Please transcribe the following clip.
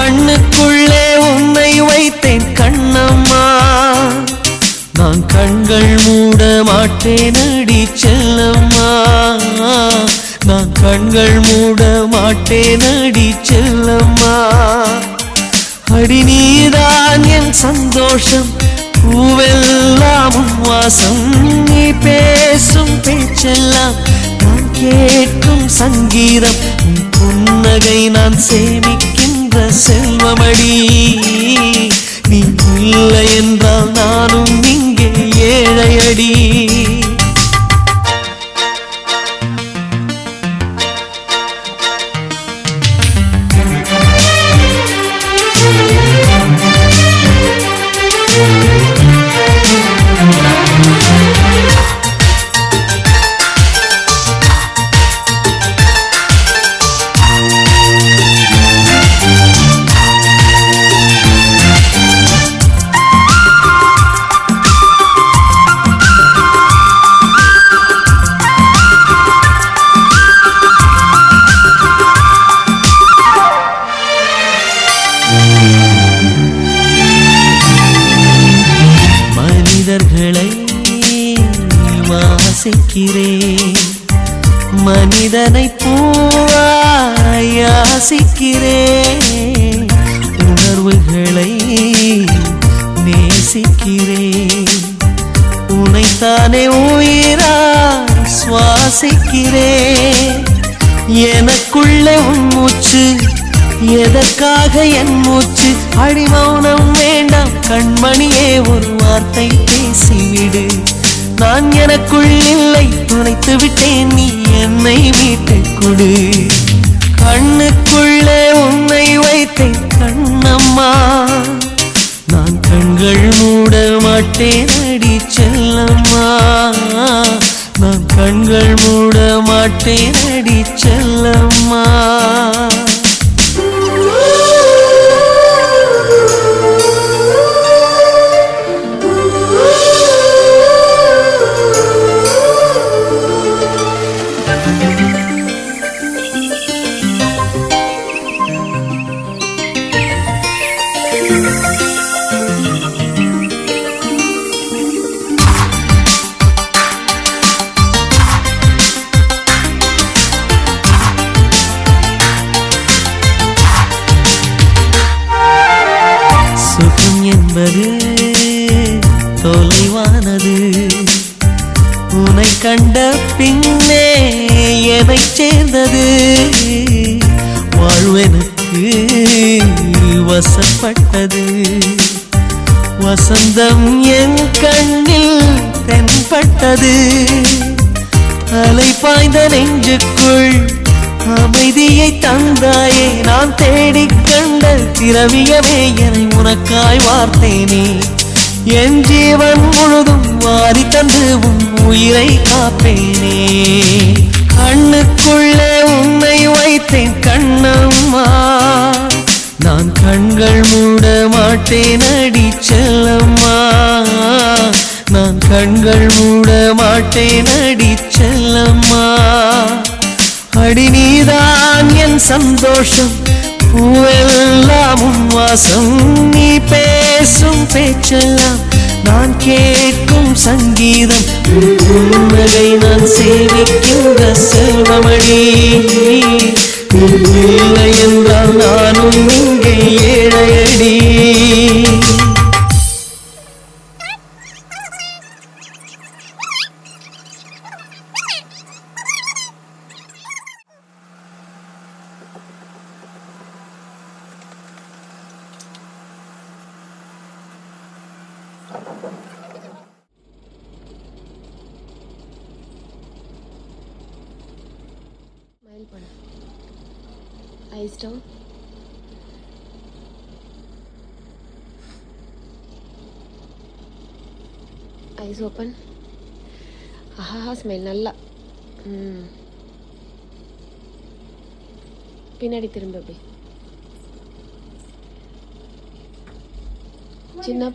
கண்ணுக்குள்ளே உன்னை வைத்தேன் கண்ணம்மா, நான் கண்கள் மூட மாட்டேன் அடி செல்லம்மா, நான் கண்கள் மூட மாட்டேன் அடி செல்லம்மா. அடி நீதான் என் சந்தோஷம், பூவெல்லாம் வாசம், நீ பேசும் பேச்செல்லாம் நான் கேட்கும் சங்கீதம், உன் புன்னகை நான் சேமிக்கின்ற செல்வமடி, நீ இல்லை என்றால் நானும் இங்கே ஏழையடி. மனிதர்களை வாசிக்கிறேன், மனிதனை பூவாய் யாசிக்கிறேன், உணர்வுகளை நேசிக்கிறேன், உனைத்தானே உயிராய் சுவாசிக்கிறேன். எனக்குள்ளே உன் மூச்சு, எதற்காக என் மூச்சு, அடி மௌனம் வேண்டாம் கண்மணியே, ஒரு வார்த்தை பேசிவிடு, நான் எனக்குள் இல்லை துளைத்து விட்டேன், நீ என்னை மீட்டுக் கொடு. கண்ணுக்குள்ளே உன்னை வைத்தேன் கண்ணம்மா, நான் கண்கள் மூட மாட்டேன் அடி செல்லம்மா, நான் கண்கள் மூட மாட்டேன் அடி செல்லம்மா. சுகம் என்பது தொலைவானது, உன்னை கண்ட பின்னே என்னை சேர்ந்தது, வாழ்வெனுக்கு வசப்பட்டது, வசந்தம் என் கண்ணில் தென்பட்டது, அலை பாய்ந்த நெஞ்சுக்குள் அமைதியை தந்தாயே, நான் தேடிக் கண்ட திரவியமே என்னை உனக்காய் வார்த்தேனே, என் ஜீவன் முழுதும் வாரி தந்து உன் உயிரை காப்பேனே. கண்ணுக்குள்ளே உன்னை வைத்தேன் கண்ணம்மா, நான் கண்கள் மூட மாட்டேன் அடி செல்லம்மா, நான் கண்கள் மூட மாட்டேன் அடி செல்லம்மா. அடி நீதான் என் சந்தோஷம், பூவெல்லாம் வாசம், நீ பேசும் பேச்செல்லாம் நான் கேட்கும் சங்கீதம், புன்னகை நான் சேவிக்கின்ற செல்வமடி, இல்லை என்றால் நானும் இங்கே ஏழையடி. ஸ்மைல் பண்ணு, ஐஸ் டவுன், ஐஸ் ஓப்பன். ஆஹா ஸ்மைல் நல்லா. பின்னாடி திரும்ப அப்படி சின்ன